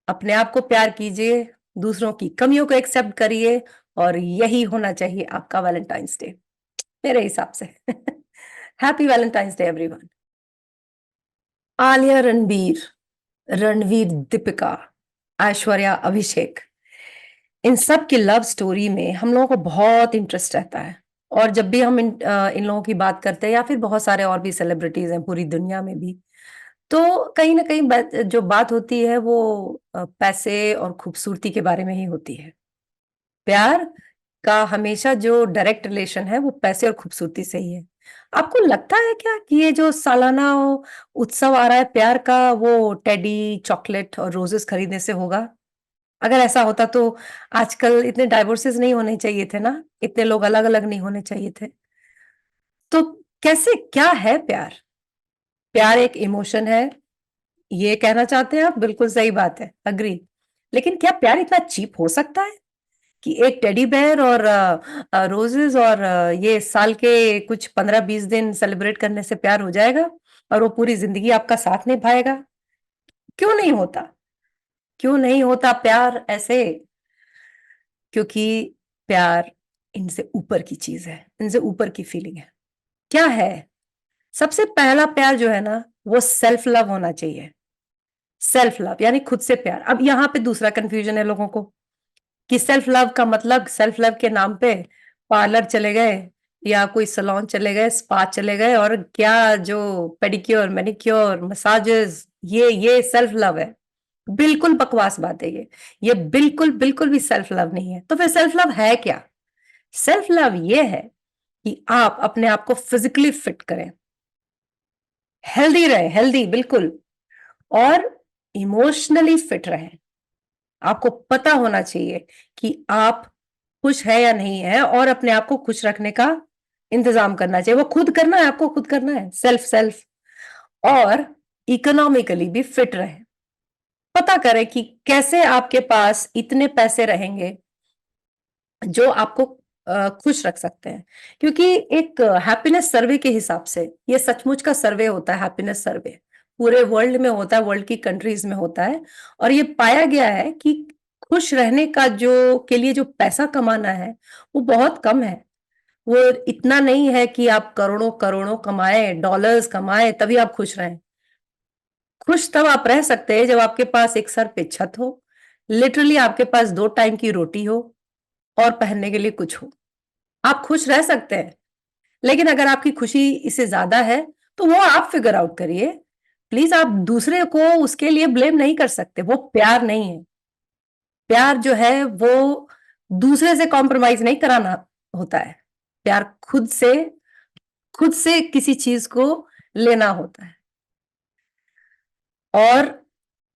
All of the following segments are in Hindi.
अपने आप को प्यार कीजिए, दूसरों की कमियों को एक्सेप्ट करिए और यही होना चाहिए आपका वैलेंटाइंस डे मेरे हिसाब से। Happy Valentine's day everyone. Alia Ranbir, Ranveer Deepika, Aishwarya Abhishek, इन सब की लव स्टोरी में हम लोगों को बहुत इंटरेस्ट रहता है। और जब भी हम इन लोगों की बात करते हैं या फिर बहुत सारे और भी सेलिब्रिटीज हैं पूरी दुनिया में भी, तो कहीं ना कहीं जो बात होती है वो पैसे और खूबसूरती के बारे में ही होती है। प्यार का हमेशा जो डायरेक्ट रिलेशन है वो पैसे और खूबसूरती से ही है। आपको लगता है क्या कि ये जो सालाना उत्सव आ रहा है प्यार का, वो टेडी, चॉकलेट और रोजेस खरीदने से होगा? अगर ऐसा होता तो आजकल इतने डाइवोर्सेस नहीं होने चाहिए थे ना, इतने लोग अलग-अलग नहीं होने चाहिए थे। तो कैसे क्या है प्यार? प्यार एक इमोशन है, ये कहना चाहते हैं आप? बिल्कुल सही बात है, एग्री। लेकिन क्या प्यार इतना चीप हो सकता है कि एक टेडी बेयर और रोजेस और ये साल के कुछ 15-20 दिन सेलिब्रेट करने से प्यार हो जाएगा और वो पूरी जिंदगी आपका साथ निभाएगा? क्यों नहीं होता? क्यों नहीं होता प्यार ऐसे? क्योंकि प्यार इनसे ऊपर की चीज है, इनसे ऊपर की फीलिंग है। क्या है? सबसे पहला प्यार जो है ना, वो सेल्फ लव होना चाहिए। सेल्फ लव यानी खुद से प्यार। अब यहाँ पे दूसरा कंफ्यूजन है लोगों को कि सेल्फ लव का मतलब सेल्फ लव के नाम पे पार्लर चले गए या कोई सैलून चले गए, स्पा चले गए और क्या जो पेडिक्योर, मैनिक्योर, मसाजेस, ये सेल्फ लव है। बिल्कुल बकवास बात है ये बिल्कुल बिल्कुल भी सेल्फ लव नहीं है। तो फिर सेल्फ लव है क्या? सेल्फ लव ये है कि आप अपने आप को फिजिकली फिट करें, हेल्दी रहे, हेल्दी बिल्कुल, और इमोशनली फिट रहे। आपको पता होना चाहिए कि आप खुश है या नहीं है और अपने आप को खुश रखने का इंतजाम करना चाहिए। वो खुद करना है, आपको खुद करना है, सेल्फ सेल्फ। और इकोनॉमिकली भी फिट रहे। पता करें कि कैसे आपके पास इतने पैसे रहेंगे जो आपको खुश रख सकते हैं। क्योंकि एक हैप्पीनेस सर्वे के हिसाब से, ये सचमुच का सर्वे होता है, हैप्पीनेस सर्वे पूरे वर्ल्ड में होता है, वर्ल्ड की कंट्रीज में होता है। और ये पाया गया है कि खुश रहने का जो के लिए जो पैसा कमाना है वो बहुत कम है। वो इतना नहीं है कि आप करोड़ों करोड़ों कमाए, डॉलर्स कमाए तभी आप खुश रहें। खुश तब आप रह सकते हैं जब आपके पास एक सर पे छत हो, लिटरली आपके पास 2 टाइम की रोटी हो और पहनने के लिए कुछ हो। आप खुश रह सकते हैं। लेकिन अगर आपकी खुशी इससे ज्यादा है तो वो आप फिगर आउट करिए। प्लीज, आप दूसरे को उसके लिए ब्लेम नहीं कर सकते। वो प्यार नहीं है। प्यार जो है वो दूसरे से कॉम्प्रोमाइज नहीं कराना होता है। प्यार खुद से किसी चीज को लेना होता है। और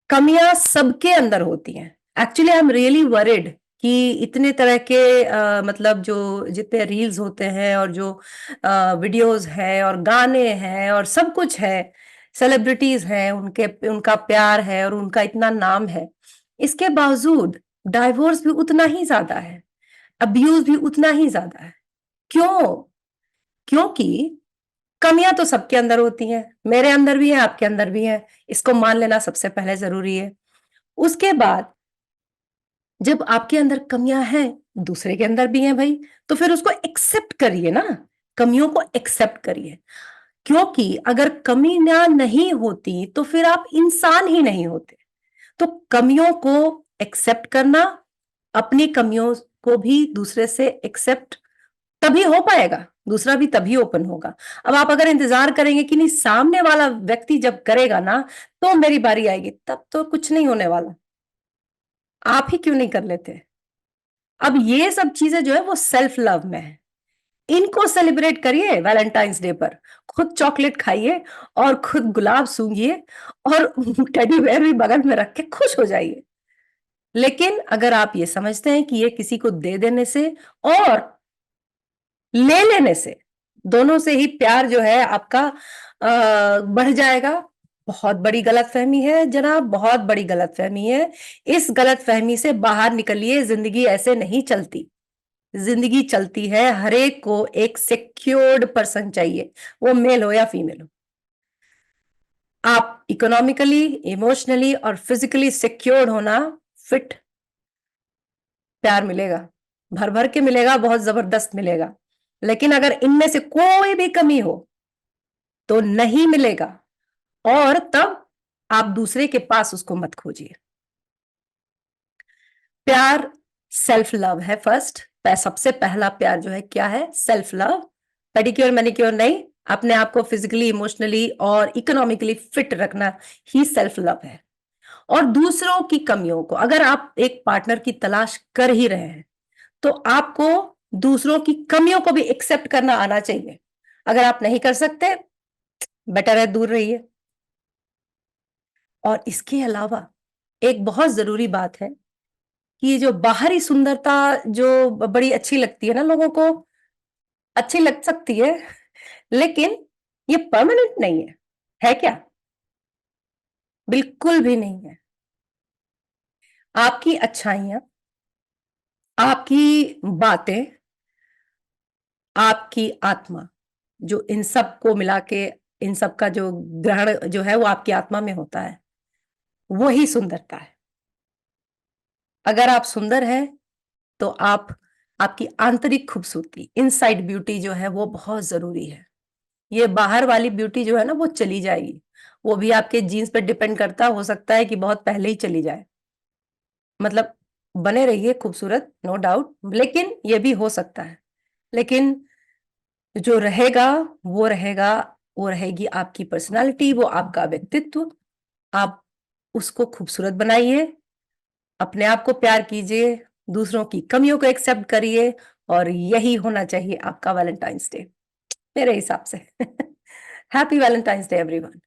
कमियां सबके अंदर होती हैं। Actually I am really worried कि इतने तरह के मतलब जो जितने रील्स होते हैं और जो वीडियोस हैं और गाने हैं और सब कुछ है, सेलिब्रिटीज हैं, उनके उनका प्यार है और उनका इतना नाम है, इसके बावजूद डाइवोर्स भी उतना ही ज्यादा है, अब्यूज भी उतना ही ज्यादा है। क्यों? क्योंकि कमियां तो सबके अंदर होती हैं, मेरे अंदर भी है, आपके अंदर भी है। इसको मान लेना सबसे पहले जरूरी है। उसके बाद जब आपके अंदर कमियां हैं, दूसरे के अंदर भी हैं भाई, तो फिर उसको एक्सेप्ट करिए ना। कमियों को एक्सेप्ट करिए। क्योंकि अगर कमियां नहीं होती तो फिर आप इंसान ही नहीं होते। तो कमियों को एक्सेप्ट करना, अपनी कमियों को भी दूसरे से एक्सेप्ट तभी हो पाएगा, दूसरा भी तभी ओपन होगा। अब आप अगर इंतजार करेंगे कि नहीं सामने वाला व्यक्ति जब करेगा ना तो मेरी बारी आएगी, तब तो कुछ नहीं होने वाला। आप ही क्यों नहीं कर लेते? अब ये सब चीजें जो है वो सेल्फ लव में है। इनको सेलिब्रेट करिए वैलेंटाइंस डे पर। खुद चॉकलेट खाइए और खुद गुलाब सूंघिए और टेडी बेयर भी बगल में रख के खुश हो जाइए। लेकिन अगर आप ये समझते हैं कि ये किसी को दे देने से और ले लेने से दोनों से ही प्यार जो है आपका बढ़ जाएगा, बहुत बड़ी गलतफहमी है जनाब, बहुत बड़ी गलतफहमी है। इस गलतफहमी से बाहर निकलिए। जिंदगी ऐसे नहीं चलती। जिंदगी चलती है, हर एक को एक सिक्योर्ड पर्सन चाहिए, वो मेल हो या फीमेल हो। आप इकोनॉमिकली, इमोशनली और फिजिकली सिक्योर्ड होना, फिट प्यार मिलेगा, भर भर के मिलेगा, बहुत जबरदस्त मिलेगा। लेकिन अगर इनमें से कोई भी कमी हो तो नहीं मिलेगा, और तब आप दूसरे के पास उसको मत खोजिए। प्यार सेल्फ लव है फर्स्ट। सबसे पहला प्यार जो है क्या है? Self love. पेडिक्योर मैनिक्योर नहीं, अपने आप को फिजिकली, इमोशनली और इकोनॉमिकली फिट रखना ही सेल्फ लव है। और दूसरों की कमियों को, अगर आप एक पार्टनर की तलाश कर ही रहे हैं तो आपको दूसरों की कमियों को भी एक्सेप्ट करना आना चाहिए। अगर आप नहीं कर सकते, बेटर है दूर रहिए। और इसके अलावा एक बहुत जरूरी बात है कि जो बाहरी सुंदरता जो बड़ी अच्छी लगती है ना लोगों को, अच्छी लग सकती है, लेकिन ये परमानेंट नहीं है क्या? बिल्कुल भी नहीं है। आपकी अच्छाइयां, आपकी बातें, आपकी आत्मा, जो इन सब को मिला के, इन सब का जो ग्रहण जो है वो आपकी आत्मा में होता है, वही सुंदरता है। अगर आप सुंदर हैं तो आप, आपकी आंतरिक खूबसूरती, इनसाइड ब्यूटी जो है वो बहुत जरूरी है। ये बाहर वाली ब्यूटी जो है ना वो चली जाएगी, वो भी आपके जीन्स पे डिपेंड करता, हो सकता है कि बहुत पहले ही चली जाए। मतलब बने रहिए खूबसूरत, नो डाउट, लेकिन ये भी हो सकता है। लेकिन जो रहेगा वो रहेगा, वो रहेगी आपकी पर्सनालिटी, वो आपका व्यक्तित्व। आप उसको खूबसूरत बनाइए, अपने आप को प्यार कीजिए, दूसरों की कमियों को एक्सेप्ट करिए, और यही होना चाहिए आपका वैलेंटाइंस डे मेरे हिसाब से। Happy Valentine's day everyone.